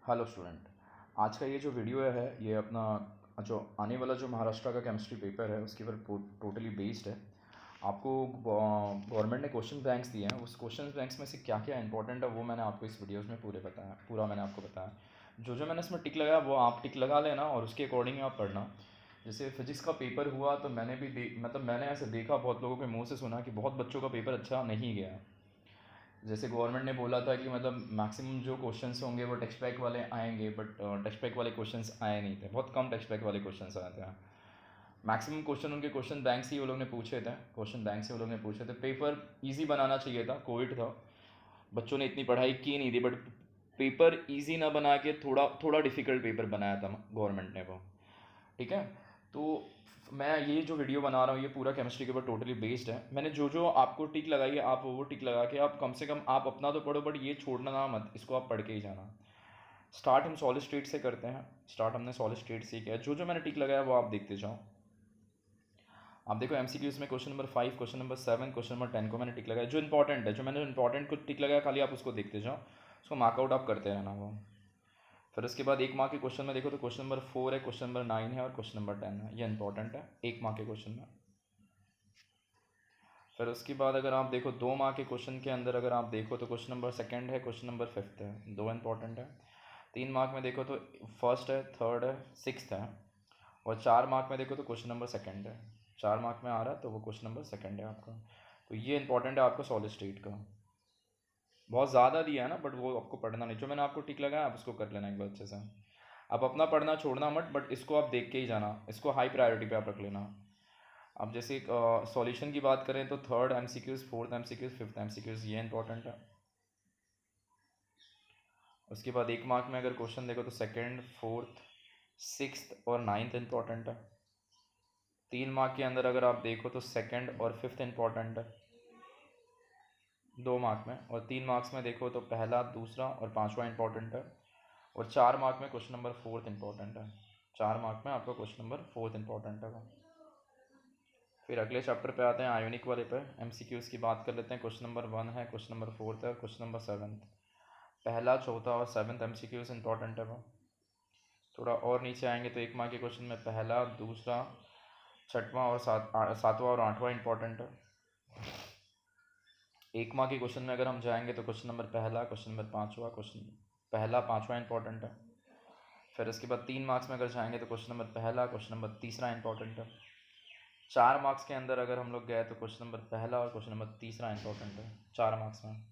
Hello student. आज का ये जो वीडियो है ये अपना जो आने वाला जो महाराष्ट्र का केमिस्ट्री पेपर है उसके ऊपर टोटली बेस्ड है। आपको गवर्नमेंट ने क्वेश्चन बैंक्स दिए हैं, उस क्वेश्चन बैंक्स में से क्या क्या इंपॉर्टेंट है वो मैंने आपको इस वीडियोस में पूरा मैंने आपको बताया। जो मैंने इसमें टिक लगाया वो आप टिक लगा लेना और उसके अकॉर्डिंग आप पढ़ना। जैसे फिजिक्स का पेपर हुआ तो मैंने भी मतलब मैंने ऐसे देखा, बहुत लोगों के मुंह से सुना कि बहुत बच्चों का पेपर अच्छा नहीं गया। जैसे गवर्नमेंट ने बोला था कि मतलब मैक्सिमम जो क्वेश्चंस होंगे वो टेक्स्ट बैक वाले आएंगे, बट टेक्स्ट बैक वाले क्वेश्चंस आए नहीं थे, बहुत कम टेक्स्ट बैक वाले क्वेश्चंस आए थे। मैक्सिमम क्वेश्चन उनके क्वेश्चन बैंक से ही वो लोग ने पूछे थे, क्वेश्चन बैंक से वो लोग ने पूछे थे। पेपर इजी बनाना चाहिए था, कोविड था, बच्चों ने इतनी पढ़ाई की नहीं थी, बट पेपर इजी ना बना के थोड़ा थोड़ा डिफ़िकल्ट पेपर बनाया था गवर्नमेंट ने वो। ठीक है। तो मैं ये जो वीडियो बना रहा हूँ ये पूरा केमिस्ट्री के ऊपर टोटली बेस्ड है। मैंने जो आपको टिक लगाई है आप वो टिक लगा के आप कम से कम आप अपना तो पढ़ो, बट ये छोड़ना ना मत, इसको आप पढ़ के ही जाना। स्टार्ट हम सॉलिड स्टेट से करते हैं। स्टार्ट हमने सॉलिड स्टेट से किया है। जो मैंने टिक लगाया वो आप देखते जाओ। आप देखो एमसीक्यूज में question number 5, question number 7, question number 10 को मैंने टिक लगाया। जो इंपॉर्टेंट है, जो मैंने इंपॉर्टेंट को टिक लगाया, खाली आप उसको देखते जाओ, उसको मार्कआउट आप करते रहना वो। फिर उसके बाद एक मार्क के क्वेश्चन में देखो तो क्वेश्चन नंबर 4 है, क्वेश्चन नंबर 9 है और क्वेश्चन नंबर 10 है। ये इंपॉर्टेंट है एक मार्क के क्वेश्चन में। फिर उसके बाद अगर आप देखो 2 मार्क के क्वेश्चन के अंदर अगर आप देखो तो क्वेश्चन नंबर 2 है, क्वेश्चन नंबर 5 है, दो इंपॉर्टेंट है। 3 मार्क में देखो तो फर्स्ट है, थर्ड है, 6 है। और 4 मार्क में देखो तो क्वेश्चन नंबर 2 है। 4 मार्क में आ रहा है तो वो क्वेश्चन नंबर 2 है आपका। तो ये इंपॉर्टेंट है आपका सॉलिड स्टेट का। बहुत ज़्यादा दिया है ना, बट वो आपको पढ़ना नहीं। जो मैंने आपको टिक लगाया आप उसको कर लेना एक बार अच्छे से। आप अपना पढ़ना छोड़ना मत, बट इसको आप देख के ही जाना, इसको हाई प्रायोरिटी पे आप रख लेना। अब जैसे सॉल्यूशन की बात करें तो third MCQs, fourth MCQs, fifth MCQs ये इंपॉर्टेंट है। उसके बाद एक मार्क में अगर क्वेश्चन देखो तो सेकंड, फोर्थ, सिक्स्थ और नाइन्थ इंपॉर्टेंट है। 3 मार्क के अंदर अगर आप देखो तो सेकंड और फिफ्थ इंपॉर्टेंट है 2 मार्क में। और 3 मार्क्स में देखो तो पहला, दूसरा और पांचवा इंपॉर्टेंट है। और 4 मार्क में क्वेश्चन नंबर 4 इंपॉर्टेंट है। 4 मार्क में आपका क्वेश्चन नंबर 4 इंपॉर्टेंट है। फिर अगले चैप्टर पे आते हैं आयोनिक वाले पे। एमसीक्यूज़ की बात कर लेते हैं। क्वेश्चन नंबर 1 है, क्वेश्चन नंबर 4 है और क्वेश्चन नंबर 7। पहला, चौथा और 7 एमसीक्यूज़ इंपॉर्टेंट है वो। थोड़ा और नीचे आएंगे तो एक मार्क के क्वेश्चन में पहला, दूसरा, छठवां और सातवां और आठवां इंपॉर्टेंट है। एक मार्क के क्वेश्चन में अगर हम जाएंगे तो क्वेश्चन नंबर पहला, क्वेश्चन नंबर पाँचवा, क्वेश्चन पहला पाँचवा इंपॉर्टेंट है। फिर उसके बाद 3 मार्क्स में अगर जाएंगे तो क्वेश्चन नंबर पहला, क्वेश्चन नंबर तीसरा इंपॉर्टेंट है। 4 मार्क्स के अंदर अगर हम लोग गए तो क्वेश्चन नंबर पहला और क्वेश्चन नंबर तीसरा इंपॉर्टेंट है 4 मार्क्स में।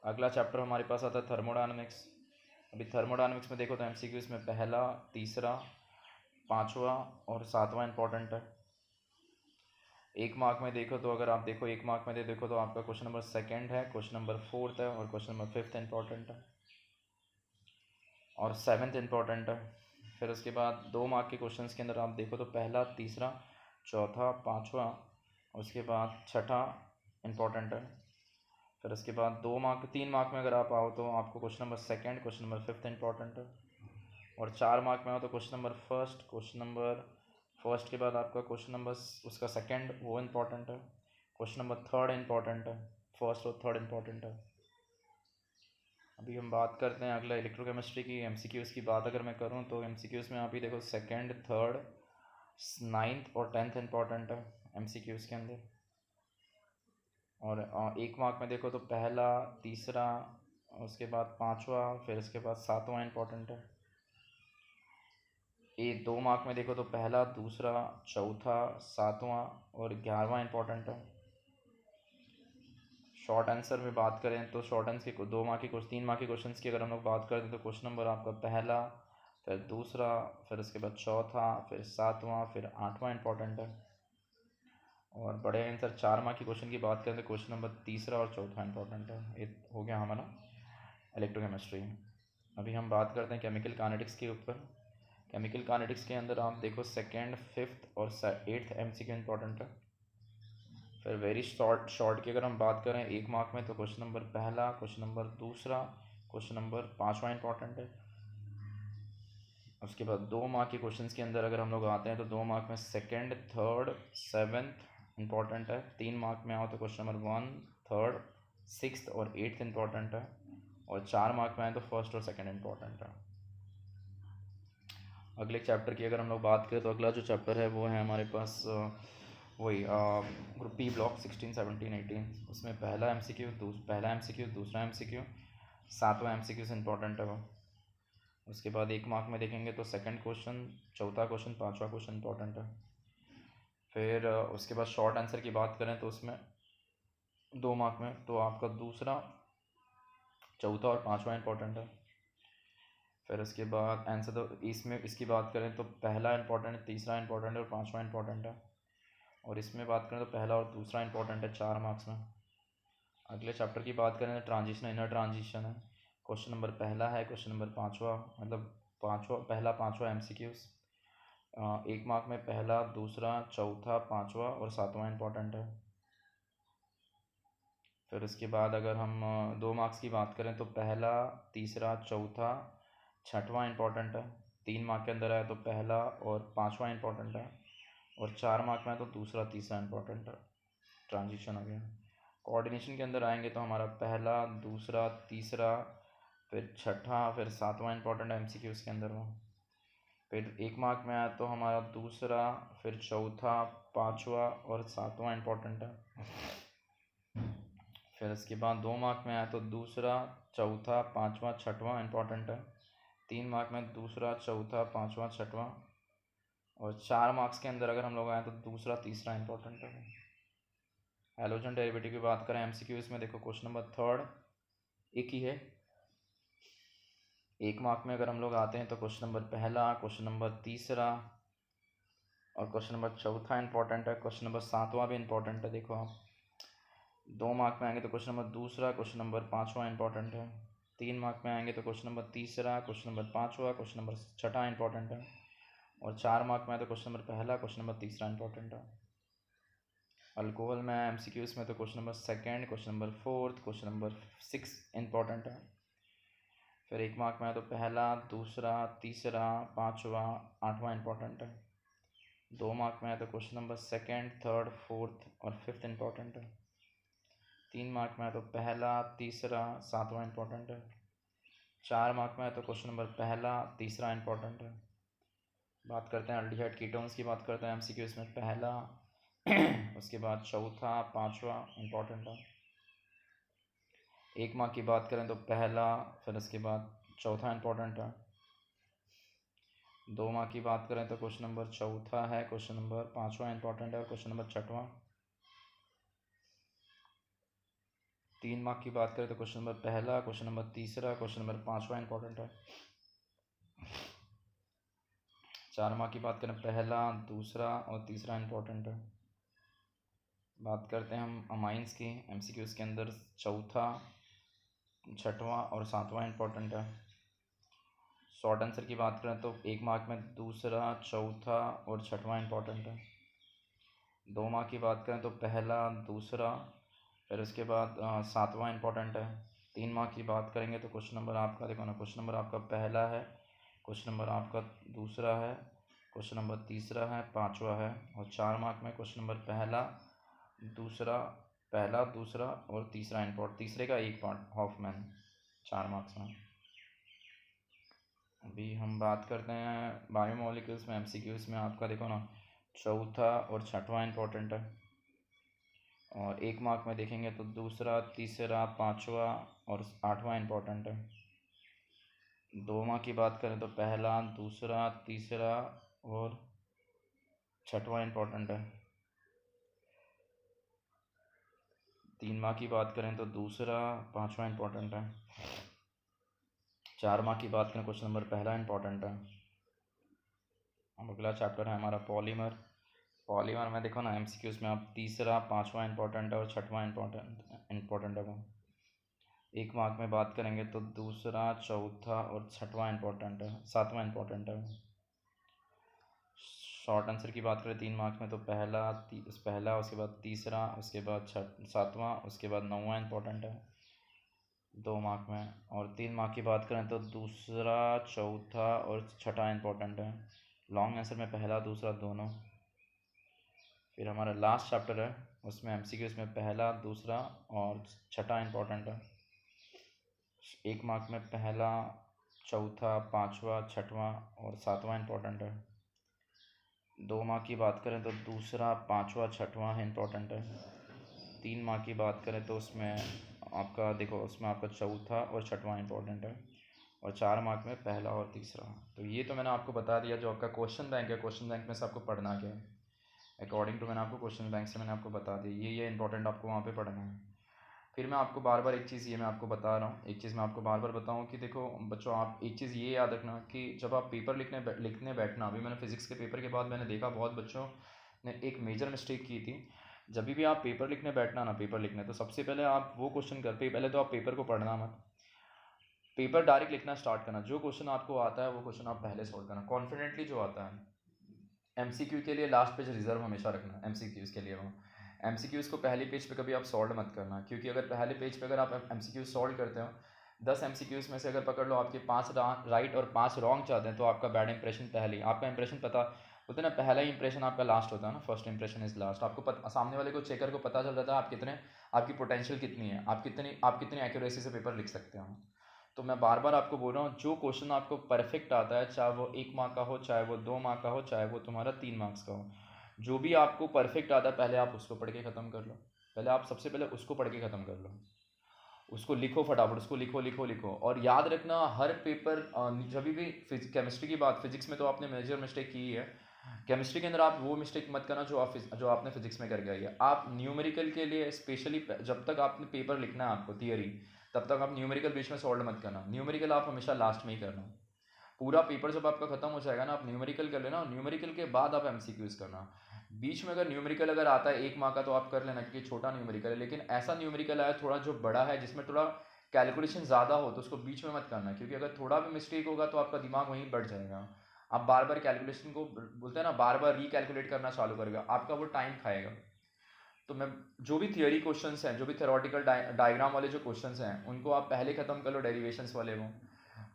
अगला चैप्टर हमारे पास आता है थर्मोडायनामिक्स। अभी थर्मोडायनामिक्स में देखो तो एमसीक्यूज़ में पहला, तीसरा, पाँचवा और सातवां इंपॉर्टेंट है। एक मार्क में देखो तो अगर आप देखो एक मार्क में देखो तो आपका क्वेश्चन नंबर 2 है, क्वेश्चन नंबर 4 है और क्वेश्चन नंबर 5 इंपॉर्टेंट है और 7 इंपॉर्टेंट है। फिर उसके बाद 2 मार्क के क्वेश्चंस के अंदर आप देखो तो पहला, तीसरा, चौथा, पाँचवा, उसके बाद छठा इंपॉर्टेंट है। फिर उसके बाद 3 मार्क में अगर आप आओ तो आपको question number 2, question number 5 important है। और 4 मार्क में आओ तो question number first, question number first के बाद आपका क्वेश्चन नंबर उसका सेकंड वो इंपॉर्टेंट है। क्वेश्चन नंबर थर्ड इंपॉर्टेंट है, फर्स्ट और थर्ड इंपॉर्टेंट है। अभी हम बात करते हैं अगला इलेक्ट्रोकेमिस्ट्री की। एमसीक्यूज़ की बात अगर मैं करूं तो एमसीक्यूज़ में आप ही देखो सेकंड, थर्ड, नाइन्थ और 10th इंपॉर्टेंट है एमसीक्यूज़ के अंदर। और एक मार्क में देखो तो पहला, तीसरा, उसके बाद पाँचवा, फिर उसके बाद सातवां इंपॉर्टेंट है। 2 मार्क में देखो तो पहला, दूसरा, चौथा, सातवां और 11वां इंपॉर्टेंट है। शॉर्ट आंसर में बात करें तो शॉर्ट आंसर के 2 मार्क के 3 मार्क के क्वेश्चन की अगर हम लोग बात करते हैं तो क्वेश्चन नंबर आपका पहला, फिर दूसरा, फिर उसके बाद चौथा, फिर सातवां, फिर आठवां इंपॉर्टेंट है। और बड़े आंसर 4 मार्क के क्वेश्चन की बात करें तो क्वेश्चन नंबर तीसरा और चौथा इंपॉर्टेंट है। ये हो गया हमारा इलेक्ट्रोकेमिस्ट्री। अभी हम बात करते हैं केमिकल काइनेटिक्स के ऊपर। केमिकल काइनेटिक्स के अंदर आप देखो सेकेंड, फिफ्थ और 8th एमसीक्यू इंपॉर्टेंट है। फिर वेरी शॉर्ट की अगर हम बात करें एक मार्क में तो क्वेश्चन नंबर पहला, क्वेश्चन नंबर दूसरा, क्वेश्चन नंबर पाँचवा इंपॉर्टेंट है। उसके बाद 2 मार्क के क्वेश्चंस के अंदर अगर हम लोग आते हैं तो 2 मार्क में सेकंड, थर्ड, 7th इंपॉर्टेंट है। 3 मार्क में आओ तो क्वेश्चन नंबर 1, थर्ड, 6th और 8th इंपॉर्टेंट है। और 4 मार्क में आए तो फर्स्ट और सेकंड इंपॉर्टेंट है। अगले चैप्टर की अगर हम लोग बात करें तो अगला जो चैप्टर है वो है हमारे पास वही ग्रुप पी ब्लॉक 16, 17, 18। उसमें पहला एमसीक्यू, दूसरा एमसीक्यू, सातवां एमसीक्यू से इम्पोर्टेंट है वो। उसके बाद 1 मार्क में देखेंगे तो सेकंड क्वेश्चन, चौथा क्वेश्चन, पांचवा क्वेश्चन इंपॉर्टेंट है। फिर उसके बाद शॉर्ट आंसर की बात करें तो उसमें 2 मार्क में तो आपका दूसरा, चौथा और पांचवा इंपॉर्टेंट है। फिर उसके बाद आंसर तो इसमें इसकी बात करें तो पहला इंपॉर्टेंट है, तीसरा इंपॉर्टेंट है और पांचवा इंपॉर्टेंट है। और इसमें बात करें तो पहला और दूसरा इंपॉर्टेंट है 4 मार्क्स में। अगले चैप्टर की बात करें तो ट्रांजिशन, इनर ट्रांजिशन है। क्वेश्चन नंबर पहला है, क्वेश्चन नंबर पाँचवा, मतलब पहला पाँचवा एमसीक्यूज। 1 मार्क में पहला, दूसरा, चौथा, पाँचवा और सातवां इंपॉर्टेंट है। फिर उसके बाद अगर हम 2 मार्क्स की बात करें तो पहला, तीसरा, चौथा, छठवां इंपॉर्टेंट है। 3 मार्क के अंदर आया तो पहला और पाँचवा इंपॉर्टेंट है। और 4 मार्क में है तो दूसरा, तीसरा इंपॉर्टेंट है। ट्रांजिशन हो गया। कोऑर्डिनेशन के अंदर आएंगे तो हमारा पहला, दूसरा, तीसरा, फिर छठा, फिर सातवां इंपॉर्टेंट एमसीक्यू उसके अंदर वो। फिर 1 मार्क में आया तो हमारा दूसरा, फिर चौथा, पाँचवा और सातवां इंपॉर्टेंट है। फिर उसके बाद 2 मार्क में आया तो दूसरा, चौथा, पाँचवा, छठवां इंपॉर्टेंट है। 3 मार्क में दूसरा, चौथा, पाँचवा, छठवां। और 4 मार्क्स के अंदर अगर हम लोग आए तो दूसरा, तीसरा इंपॉर्टेंट है। हैलोजन डेरिवेटिव की बात करें एमसीक्यू इसमें देखो क्वेश्चन नंबर थर्ड एक ही है। 1 मार्क में अगर हम लोग आते हैं तो क्वेश्चन नंबर पहला, क्वेश्चन नंबर तीसरा और क्वेश्चन नंबर चौथा इंपॉर्टेंट है। क्वेश्चन नंबर सातवां भी इंपॉर्टेंट है। देखो आप 2 मार्क में आएंगे तो क्वेश्चन नंबर दूसरा, क्वेश्चन नंबर पाँचवा इंपॉर्टेंट है। 3 मार्क में आएंगे तो क्वेश्चन नंबर तीसरा, क्वेश्चन नंबर पाँचवा, क्वेश्चन नंबर छठा इंपॉर्टेंट है। और 4 मार्क में आए तो क्वेश्चन नंबर पहला, क्वेश्चन नंबर तीसरा इंपॉर्टेंट है। अल्कोहल में एमसीक्यूज में तो question number second, question number fourth, question number 6 important है। फिर 1 मार्क में आए तो पहला, दूसरा, तीसरा, पाँचवा, आठवां इंपॉर्टेंट है। 2 मार्क में आए तो question number second, third, fourth और फिफ्थ इंपॉर्टेंट है। 3 मार्क में आए तो पहला, तीसरा, सातवां इंपॉर्टेंट है। 4 मार्क में आए तो क्वेश्चन नंबर पहला, तीसरा इंपॉर्टेंट है। बात करते हैं अल्डिहाइड कीटोन्स की, बात करते हैं एमसीक्यू इसमें पहला उसके बाद चौथा, पाँचवा इंपॉर्टेंट है। 1 मार्क की बात करें तो पहला, फिर उसके बाद चौथा इंपॉर्टेंट है। 2 मार्क की बात करें तो क्वेश्चन नंबर चौथा है, क्वेश्चन नंबर पाँचवा इंपॉर्टेंट है और क्वेश्चन नंबर छठवां। 3 मार्क की बात करें तो क्वेश्चन नंबर पहला, क्वेश्चन नंबर तीसरा, क्वेश्चन नंबर पाँचवा इंपॉर्टेंट है। 4 मार्क की बात करें पहला, दूसरा और तीसरा इंपॉर्टेंट है। बात करते हैं हम अमाइंस की एमसीक्यूज के अंदर, चौथा, छठवां और सातवां इंपॉर्टेंट है। शॉर्ट आंसर की बात करें तो 1 मार्क में दूसरा, चौथा और छठवां इंपॉर्टेंट है। 2 मार्क की बात करें तो पहला, दूसरा, फिर उसके बाद सातवां इंपॉर्टेंट है। 3 मार्क की बात करेंगे तो क्वेश्चन नंबर आपका देखो ना, क्वेश्चन नंबर आपका पहला है, क्वेश्चन नंबर आपका दूसरा है, क्वेश्चन नंबर तीसरा है, पाँचवा है। और 4 मार्क में क्वेश्चन नंबर पहला, दूसरा और तीसरा तीसरे का एक पार्ट हॉफमैन, 4 मार्क्स में। अभी हम बात करते हैं बायोमोलिक्यूल्स में एमसीक्यूज में, आपका देखो ना चौथा और छठवां इंपॉर्टेंट है। और 1 मार्क में देखेंगे तो दूसरा, तीसरा, पाँचवा और आठवां इंपॉर्टेंट है। 2 मार्क की बात करें तो पहला, दूसरा, तीसरा और छठवां इंपॉर्टेंट है। 3 मार्क की बात करें तो दूसरा, पाँचवा इंपॉर्टेंट है। 4 मार्क की बात करें क्वेश्चन नंबर पहला इंपॉर्टेंट है। अब अगला चैप्टर है हमारा पॉलीमर। पॉलीमर में देखो ना एमसीक्यूज में आप तीसरा, पाँचवा इंपॉर्टेंट है और छठवां इंपॉर्टेंट है वो। 1 मार्क में बात करेंगे तो दूसरा, चौथा और छठवां इंपॉर्टेंट है, सातवां इंपॉर्टेंट है। शॉर्ट आंसर की बात करें 3 मार्क्स में तो पहला, उसके बाद तीसरा, उसके बाद सातवां, उसके बाद नौवां इंपॉर्टेंट है 2 मार्क में। और 3 मार्क की बात करें तो दूसरा, चौथा और छठा इंपॉर्टेंट है। लॉन्ग आंसर में पहला, दूसरा दोनों। फिर हमारा लास्ट चैप्टर है, उसमें एमसीक्यूज में पहला, दूसरा और छठा इंपॉर्टेंट है। 1 मार्क में पहला, चौथा, पाँचवा, छठवां और सातवां इम्पोर्टेंट है। 2 मार्क की बात करें तो दूसरा, पाँचवा, छठवां है इम्पोर्टेंट है। 3 मार्क की बात करें तो उसमें आपका देखो, उसमें आपका चौथा और छठवां इम्पोर्टेंट है। और 4 मार्क में पहला और तीसरा। तो ये तो मैंने आपको बता दिया जो आपका क्वेश्चन बैंक है। क्वेश्चन बैंक में से आपको पढ़ना क्या है अकॉर्डिंग टू, मैंने आपको क्वेश्चन बैंक से मैंने आपको बता दिया ये इंपॉर्टेंट आपको वहाँ पे पढ़ना है। फिर मैं आपको बार बार एक चीज़ ये मैं आपको बता रहा हूँ, एक चीज़ मैं आपको बार बार बताऊँ कि देखो बच्चों, आप एक चीज़ ये याद रखना कि जब आप पेपर लिखने बैठना, अभी मैंने फिज़िक्स के पेपर के बाद मैंने देखा बहुत बच्चों ने एक मेजर मिस्टेक की थी। जब भी आप पेपर लिखने बैठना ना, पेपर लिखने, तो सबसे पहले आप वो क्वेश्चन करते, पहले तो आप पेपर को पढ़ना मत, पेपर डायरेक्ट लिखना स्टार्ट करना। जो क्वेश्चन आपको आता है वो क्वेश्चन आप पहले सॉल्व करना कॉन्फिडेंटली जो आता है। एमसीक्यू के लिए लास्ट पेज रिजर्व हमेशा रखना, एमसीक्यूज़ के लिए वो एमसीक्यूज़ को पहले पेज पे कभी आप सॉल्व मत करना, क्योंकि अगर पहले पेज पे अगर आप एमसीक्यूज़ सॉल्व करते हो, 10 एमसीक्यूज़ में से अगर पकड़ लो आपके 5 राइट और 5 रॉन्ग जाते हैं, तो आपका बैड इंप्रेशन पहले ही, आपका इंप्रेशन पता बोलते हैं ना, पहला ही इंप्रेशन आपका लास्ट होता है ना, फर्स्ट इंप्रेशन इज लास्ट। आपको सामने वाले को, चेकर को पता चल जाता है आप कितने, आपकी पोटेंशियल कितनी है, आप कितनी एक्यूरेसी से पेपर लिख सकते हो। तो मैं बार बार आपको बोल रहा हूँ, जो क्वेश्चन आपको परफेक्ट आता है, चाहे वो 1 मार्क का हो, चाहे वो 2 मार्क का हो, चाहे वो तुम्हारा 3 मार्क्स का हो, जो भी आपको परफेक्ट आता है पहले आप उसको पढ़ के ख़त्म कर लो। पहले आप सबसे पहले उसको पढ़ के ख़त्म कर लो, उसको लिखो फटाफट, उसको लिखो लिखो लिखो। और याद रखना हर पेपर, जब भी केमिस्ट्री की बात, फिजिक्स में तो आपने मेजर मिस्टेक की है, केमिस्ट्री के अंदर आप वो मिस्टेक मत करना जो आपने फिजिक्स में करके आई है। आप न्यूमेरिकल के लिए स्पेशली, जब तक आपने पेपर लिखना है आपको थियरी, तब तक आप न्यूमेरिकल बीच में सॉल्व मत करना। न्यूमेरिकल आप हमेशा लास्ट में ही करना। पूरा पेपर जब आपका खत्म हो जाएगा ना, आप न्यूमेरिकल कर लेना, न्यूमेरिकल के बाद आप एमसीक्यूज करना। बीच में अगर न्यूमेरिकल अगर आता है 1 मार्क का, तो आप कर लेना क्योंकि छोटा न्यूमेरिकल है, लेकिन ऐसा न्यूमेरिकल आया थोड़ा जो बड़ा है, जिसमें थोड़ा कैलकुलेशन ज़्यादा हो, तो उसको बीच में मत करना, क्योंकि अगर थोड़ा भी मिस्टेक होगा तो आपका दिमाग वहीं बढ़ जाएगा। आप बार बार कैलकुलेशन को बोलते हैं ना, बार बार रिकैलकुलेट करना चालू करेगा, आपका वो टाइम खाएगा। तो मैं, जो भी थियोरी क्वेश्चंस हैं, जो भी थ्योरेटिकल डायग्राम वाले जो क्वेश्चंस हैं, उनको आप पहले ख़त्म कर लो, डेरिवेशंस वाले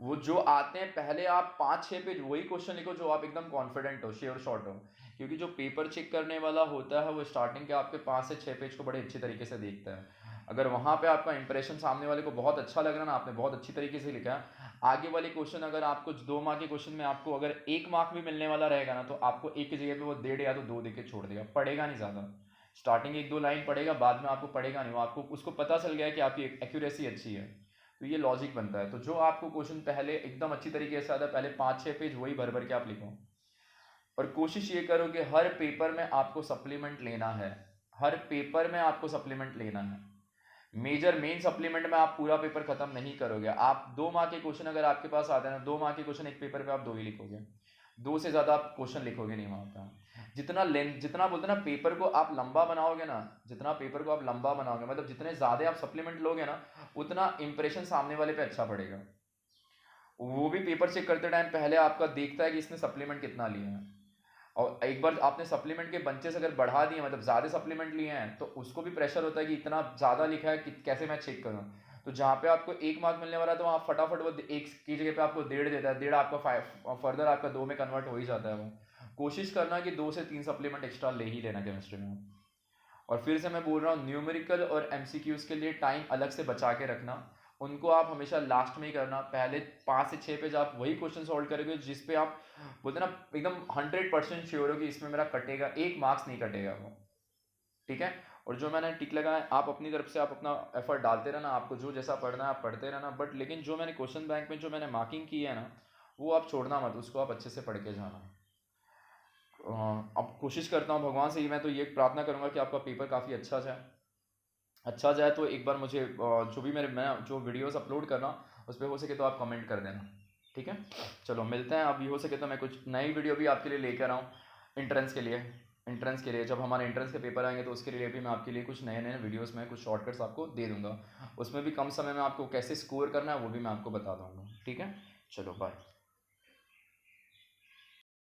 वो जो आते हैं पहले आप 5-6 पेज वही क्वेश्चन लिखो जो आप एकदम कॉन्फिडेंट हो, श्योर शॉट हो। क्योंकि जो पेपर चेक करने वाला होता है वो स्टार्टिंग के आपके 5 से 6 पेज को बड़े अच्छे तरीके से देखता है। अगर वहाँ पे आपका इंप्रेशन सामने वाले को बहुत अच्छा लग रहा है ना, आपने बहुत अच्छी तरीके से लिखा है, आगे वाले क्वेश्चन अगर आपको 2 मार्क के क्वेश्चन में आपको अगर 1 मार्क भी मिलने वाला रहेगा ना, तो आपको एक की जगह पे वो 1.5 या तो 2 दे के छोड़ देगा, पढ़ेगा नहीं ज़्यादा। स्टार्टिंग 1-2 लाइन पढ़ेगा, बाद में आपको पढ़ेगा नहीं, वो आपको उसको पता चल गया है कि आपकी एक्यूरेसी अच्छी है। तो ये लॉजिक बनता है। तो जो आपको क्वेश्चन पहले एकदम अच्छी तरीके से आता है, पहले 5-6 पेज वही भर भर के आप लिखो। और कोशिश ये करो कि हर पेपर में आपको सप्लीमेंट लेना है, हर पेपर में आपको सप्लीमेंट लेना है। मेजर मेन सप्लीमेंट में आप पूरा पेपर खत्म नहीं करोगे। आप 2 मार्क के क्वेश्चन अगर आपके पास आते हैं ना, 2 मार्क के क्वेश्चन एक पेपर पे आप 2 ही लिखोगे, 2 से ज़्यादा आप क्वेश्चन लिखोगे नहीं वहाँ पे। जितना बोलते हैं ना, पेपर को आप लंबा बनाओगे ना, जितना पेपर को आप लंबा बनाओगे, मतलब जितने ज़्यादा आप सप्लीमेंट लोगे ना, उतना इंप्रेशन सामने वाले पे अच्छा पड़ेगा। वो भी पेपर चेक करते टाइम पहले आपका देखता है कि इसने सप्लीमेंट कितना लिया है। और एक बार आपने सप्लीमेंट के बंचेस अगर बढ़ा दिए, मतलब ज़्यादा सप्लीमेंट लिए हैं, तो उसको भी प्रेशर होता है कि इतना ज़्यादा लिखा है कि कैसे मैं चेक करूँ। तो जहाँ पे आपको 1 मार्क मिलने वाला है, तो वहाँ फटाफट वो 1 की जगह पे आपको 1.5 देता है, 1.5 आपका 5 फर्दर आपका 2 में कन्वर्ट हो ही जाता है वो। कोशिश करना कि 2 से 3 सप्लीमेंट एक्स्ट्रा ले ही लेना केमिस्ट्री में। और फिर से मैं बोल रहा हूँ, न्यूमेरिकल और एमसीक्यूज़ के लिए टाइम अलग से बचा के रखना। उनको आप हमेशा लास्ट में ही करना। पहले 5 से 6 पेज आप वही क्वेश्चन सॉल्व करोगे जिस पे आप बोलते ना एकदम 100% श्योर हो कि इसमें मेरा कटेगा, 1 मार्क्स नहीं कटेगा वो। ठीक है। और जो मैंने टिक लगाया, आप अपनी तरफ से आप अपना एफर्ट डालते रहना, आपको जो जैसा पढ़ना है आप पढ़ते रहना, बट लेकिन जो मैंने क्वेश्चन बैंक में जो मैंने मार्किंग की है ना, वो आप छोड़ना मत, उसको आप अच्छे से पढ़ के जाना। अब कोशिश करता हूँ भगवान से ही, मैं तो ये प्रार्थना करूँगा कि आपका पेपर काफ़ी अच्छा जाए। अच्छा जाए तो एक बार मुझे जो भी मैं जो वीडियोस अपलोड कर रहा हूँ उस पर हो सके तो आप कमेंट कर देना। ठीक है, चलो मिलते हैं। अभी हो सके तो मैं कुछ नई वीडियो भी आपके लिए लेकर आऊँ एंट्रेंस के लिए जब हमारे एंट्रेंस के पेपर आएंगे, तो उसके लिए भी मैं आपके लिए कुछ नए नए वीडियोस में कुछ शॉर्टकट्स आपको दे दूंगा। उसमें भी कम समय में आपको कैसे स्कोर करना है वो भी मैं आपको बता दूंगा। ठीक है, चलो बाय।